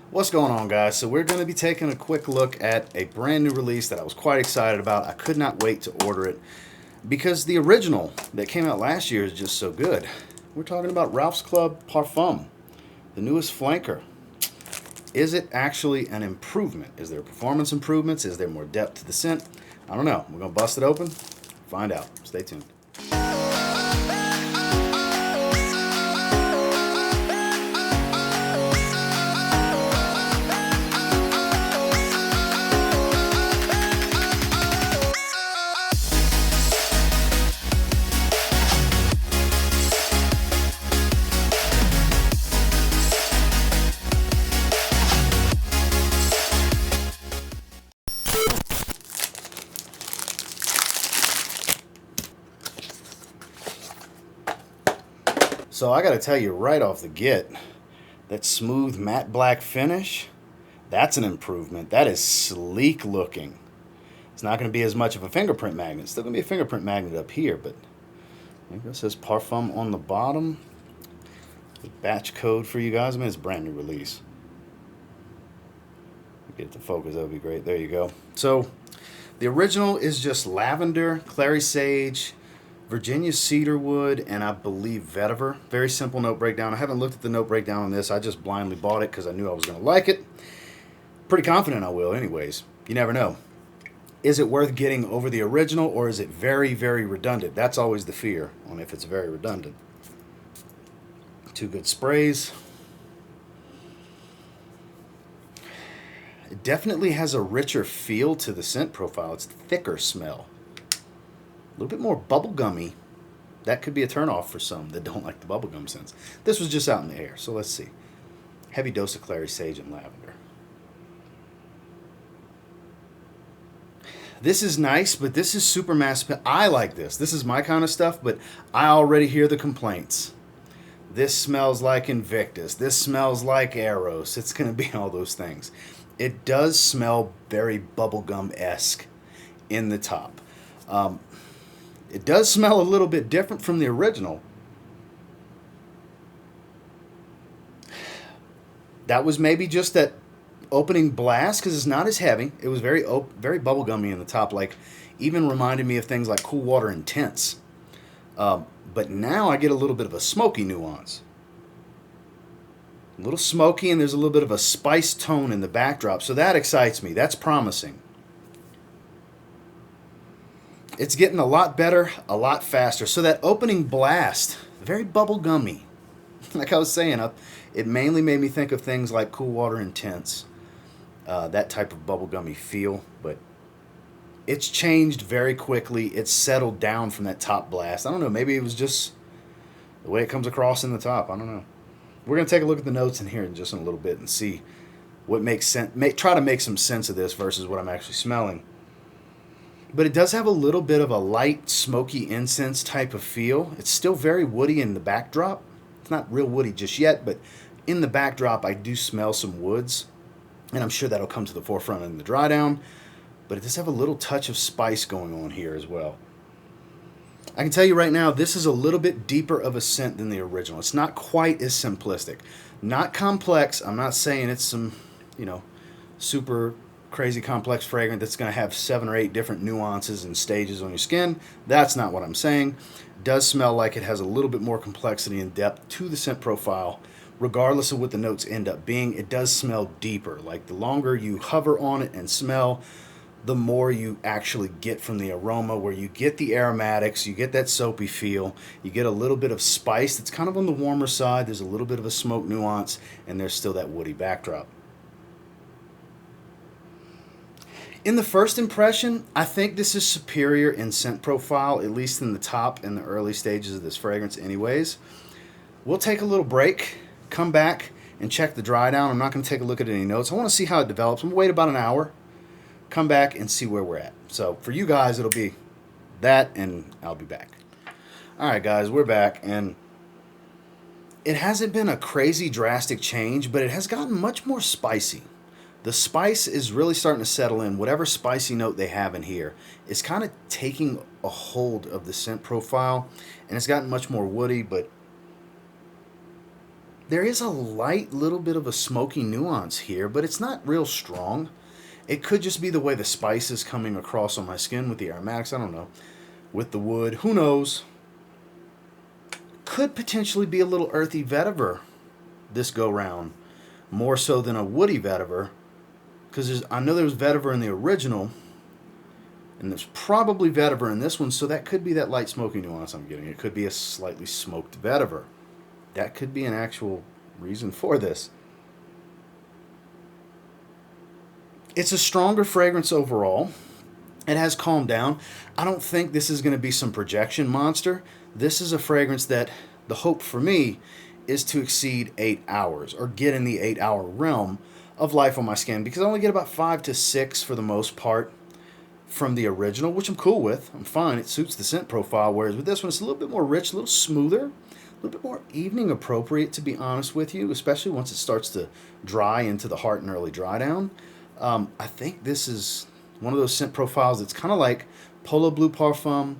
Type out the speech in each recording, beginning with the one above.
What's going on, guys? So we're going to be taking a quick look at a brand new release that I was quite excited about. I could not wait to order it because the original that came out last year is just so good. We're talking about Ralph's Club Parfum, the newest flanker. Is it actually an improvement? Is there performance improvements? Is there more depth to the scent? I don't know. We're going to bust it open, find out. Stay tuned. So I got to tell you right off the get, that smooth matte black finish, that's an improvement. That is sleek looking. It's not going to be as much of a fingerprint magnet. It's still going to be a fingerprint magnet up here, but I think it says Parfum on the bottom. The batch code for you guys. I mean, it's a brand new release. Get it to focus, that would be great. There you go. So the original is just lavender, clary sage, Virginia cedarwood, and I believe vetiver. Very simple note breakdown. I haven't looked at the note breakdown on this. I just blindly bought it because I knew I was going to like it. Pretty confident I will anyways. You never know. Is it worth getting over the original, or is it very, very redundant? That's always the fear on if it's very redundant. Two good sprays. It definitely has a richer feel to the scent profile. It's a thicker smell. A little bit more bubblegummy. That could be a turnoff for some that don't like the bubblegum scents. This was just out in the air, so let's see. Heavy dose of clary sage and lavender. This is nice, but this is super mass. I like this. This is my kind of stuff, but I already hear the complaints. This smells like Invictus. This smells like Eros. It's going to be all those things. It does smell very bubblegum-esque in the top. It does smell a little bit different from the original. That was maybe just that opening blast because it's not as heavy. It was very bubblegummy in the top, like even reminded me of things like Cool Water Intense. But now I get a little bit of a smoky nuance. A little smoky, and there's a little bit of a spice tone in the backdrop, so that excites me. That's promising. It's getting a lot better, a lot faster. So that opening blast, very bubblegummy. Like I was saying, it mainly made me think of things like Cool Water Intense, that type of bubblegummy feel, but it's changed very quickly. It's settled down from that top blast. I don't know, maybe it was just the way it comes across in the top. I don't know. We're going to take a look at the notes in here in just a little bit and see what makes sense. Try to make some sense of this versus what I'm actually smelling. But it does have a little bit of a light, smoky incense type of feel. It's still very woody in the backdrop. It's not real woody just yet, but in the backdrop, I do smell some woods. And I'm sure that'll come to the forefront in the dry down. But it does have a little touch of spice going on here as well. I can tell you right now, this is a little bit deeper of a scent than the original. It's not quite as simplistic. Not complex. I'm not saying it's some, super crazy complex fragrance that's going to have 7 or 8 different nuances and stages on your skin. That's not what I'm saying. It does smell like it has a little bit more complexity and depth to the scent profile. Regardless of what the notes end up being, it does smell deeper. Like the longer you hover on it and smell, the more you actually get from the aroma, where you get the aromatics, you get that soapy feel, you get a little bit of spice that's kind of on the warmer side, there's a little bit of a smoke nuance, and there's still that woody backdrop. In the first impression, I think this is superior in scent profile, at least in the top and the early stages of this fragrance anyways. We'll take a little break, come back, and check the dry down. I'm not going to take a look at any notes. I want to see how it develops. I'm going to wait about an hour, come back, and see where we're at. So for you guys, it'll be that, and I'll be back. All right, guys, we're back, and it hasn't been a crazy drastic change, but it has gotten much more spicy. The spice is really starting to settle in. Whatever spicy note they have in here is kind of taking a hold of the scent profile, and it's gotten much more woody, but There is a light little bit of a smoky nuance here, but it's not real strong. It could just be the way the spice is coming across on my skin with the aromatics. I don't know. With the wood, who knows? Could potentially be a little earthy vetiver this go round, more so than a woody vetiver, because I know there was vetiver in the original, and there's probably vetiver in this one, so that could be that light smoky nuance I'm getting. It could be a slightly smoked vetiver. That could be an actual reason for this. It's a stronger fragrance overall. It has calmed down. I don't think this is going to be some projection monster. This is a fragrance that the hope for me is to exceed 8 hours or get in the 8-hour realm of life on my skin, because I only get about 5 to 6 for the most part from the original, which I'm cool with. I'm fine. It suits the scent profile, whereas with this one it's a little bit more rich, a little smoother, a little bit more evening appropriate, to be honest with you, especially once it starts to dry into the heart and early dry down. I think this is one of those scent profiles that's kind of like Polo Blue Parfum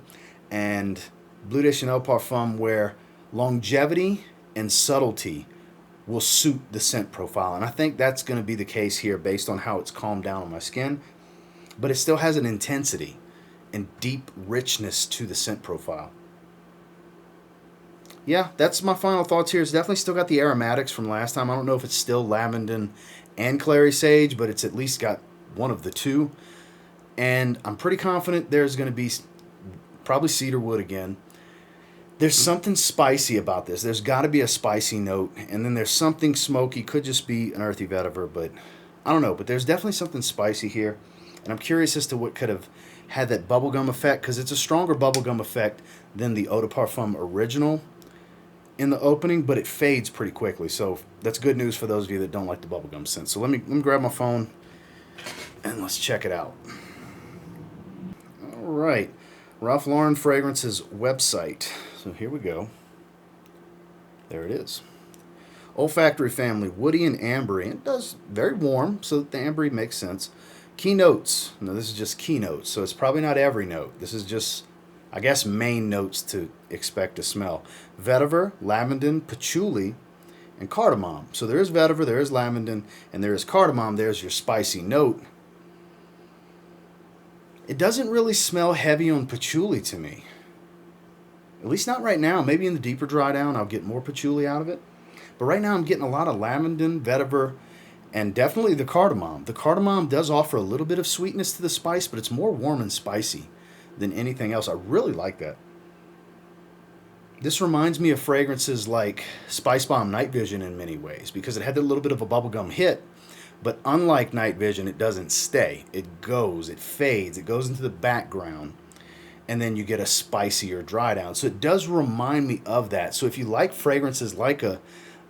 and Bleu de Chanel Parfum, where longevity and subtlety will suit the scent profile. And I think that's going to be the case here based on how it's calmed down on my skin. But it still has an intensity and deep richness to the scent profile. Yeah, that's my final thoughts here. It's definitely still got the aromatics from last time. I don't know if it's still lavender and clary sage, but it's at least got one of the two. And I'm pretty confident there's going to be probably cedar wood again. There's something spicy about this. There's got to be a spicy note. And then there's something smoky. Could just be an earthy vetiver, but I don't know. But there's definitely something spicy here. And I'm curious as to what could have had that bubblegum effect, because it's a stronger bubblegum effect than the Eau de Parfum original in the opening, but it fades pretty quickly. So that's good news for those of you that don't like the bubblegum scent. So let me grab my phone and let's check it out. All right. Ralph Lauren Fragrances website. So here we go. There it is. Olfactory family, woody and ambery. It does very warm, so the ambery makes sense. Keynotes. No, this is just keynotes, so it's probably not every note. This is just, I guess, main notes to expect to smell. Vetiver, lavender, patchouli, and cardamom. So there is vetiver, there is lavender, and there is cardamom. There's your spicy note. It doesn't really smell heavy on patchouli to me. At least not right now. Maybe in the deeper dry down I'll get more patchouli out of it. But right now I'm getting a lot of lavender, vetiver, and definitely the cardamom. The cardamom does offer a little bit of sweetness to the spice, but it's more warm and spicy than anything else. I really like that. This reminds me of fragrances like Spice Bomb Night Vision in many ways, because it had a little bit of a bubblegum hit, but unlike Night Vision, it doesn't stay. It goes, it fades, it goes into the background, and then you get a spicier dry down. So it does remind me of that. So if you like fragrances like a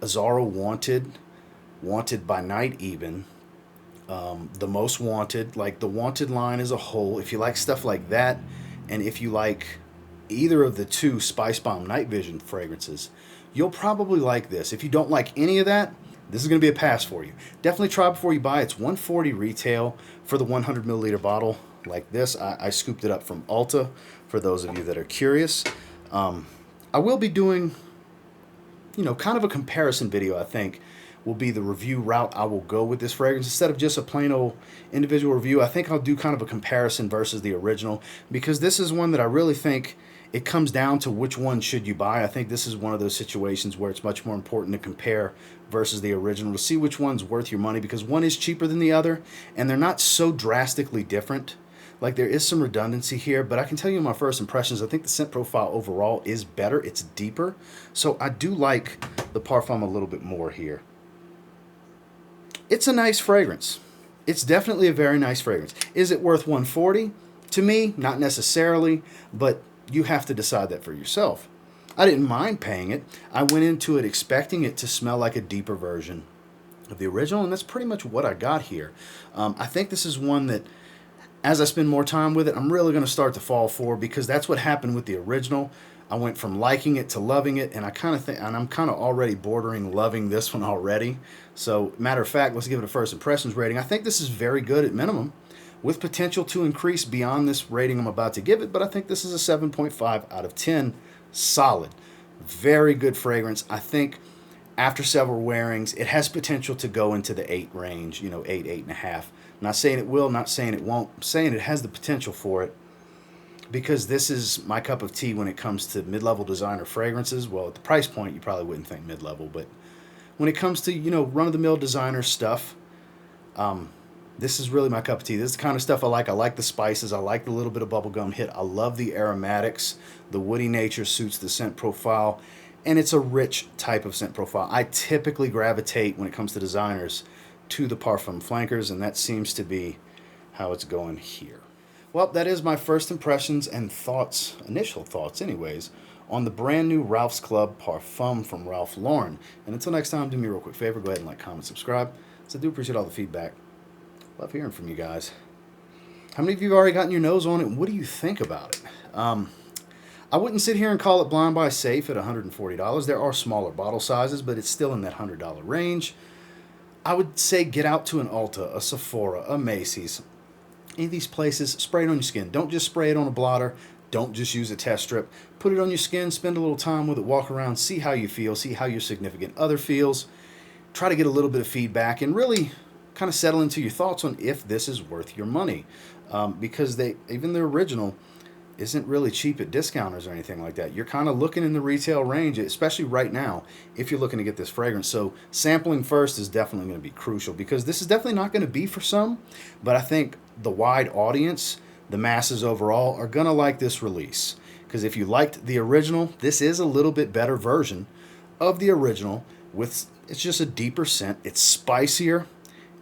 Azzaro Wanted by Night even, the Most Wanted, like the Wanted line as a whole, if you like stuff like that, and if you like either of the two Spice Bomb Night Vision fragrances, you'll probably like this. If you don't like any of that, this is going to be a pass for you. Definitely try before you buy. It's $140 retail for the 100 milliliter bottle like this. I scooped it up from Ulta for those of you that are curious. I will be doing, kind of a comparison video, I think, will be the review route I will go with this fragrance. Instead of just a plain old individual review, I think I'll do kind of a comparison versus the original, because this is one that I really think it comes down to which one should you buy. I think this is one of those situations where it's much more important to compare versus the original to see which one's worth your money, because one is cheaper than the other and they're not so drastically different. Like, there is some redundancy here, but I can tell you my first impressions, I think the scent profile overall is better. It's deeper. So I do like the Parfum a little bit more here. It's a nice fragrance. It's definitely a very nice fragrance. Is it worth $140? To me, not necessarily, but you have to decide that for yourself. I didn't mind paying it. I went into it expecting it to smell like a deeper version of the original, and that's pretty much what I got here. I think this is one that, as I spend more time with it, I'm really going to start to fall for, because that's what happened with the original. I went from liking it to loving it, and I'm kind of already bordering loving this one already. So, matter of fact, let's give it a first impressions rating. I think this is very good at minimum, with potential to increase beyond this rating I'm about to give it, but I think this is a 7.5 out of 10. Solid. Very good fragrance. I think after several wearings, it has potential to go into the 8 range, 8, 8.5. I'm not saying it will, not saying it won't. I'm saying it has the potential for it, because this is my cup of tea when it comes to mid-level designer fragrances. Well, at the price point, you probably wouldn't think mid-level, but when it comes to, run-of-the-mill designer stuff, this is really my cup of tea. This is the kind of stuff I like. I like the spices. I like the little bit of bubblegum hit. I love the aromatics. The woody nature suits the scent profile, and it's a rich type of scent profile. I typically gravitate, when it comes to designers, to the Parfum flankers, and that seems to be how it's going here. Well, that is my first impressions and thoughts, initial thoughts anyways, on the brand new Ralph's Club Parfum from Ralph Lauren. And until next time, do me a real quick favor, go ahead and like, comment, subscribe. So I do appreciate all the feedback. Love hearing from you guys. How many of you have already gotten your nose on it, and what do you think about it? I wouldn't sit here and call it blind buy safe at $140. There are smaller bottle sizes, but it's still in that $100 range. I would say get out to an Ulta, a Sephora, a Macy's. Any of these places, spray it on your skin. Don't just spray it on a blotter. Don't just use a test strip. Put it on your skin, spend a little time with it, walk around, see how you feel, see how your significant other feels. Try to get a little bit of feedback and really kind of settle into your thoughts on if this is worth your money. Because even the original isn't really cheap at discounters or anything like that. You're kind of looking in the retail range, especially right now, if you're looking to get this fragrance. So sampling first is definitely going to be crucial, because this is definitely not going to be for some, but I think the wide audience, the masses overall, are going to like this release. Because if you liked the original, this is a little bit better version of the original. It's just a deeper scent, it's spicier,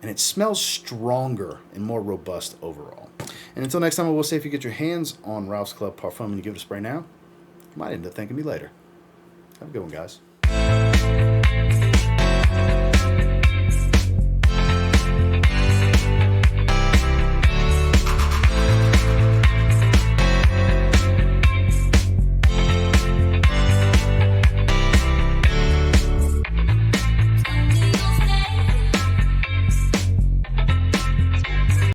and it smells stronger and more robust overall. And until next time, I will say, if you get your hands on Ralph's Club Parfum and you give it a spray now, you might end up thanking me later. Have a good one, guys.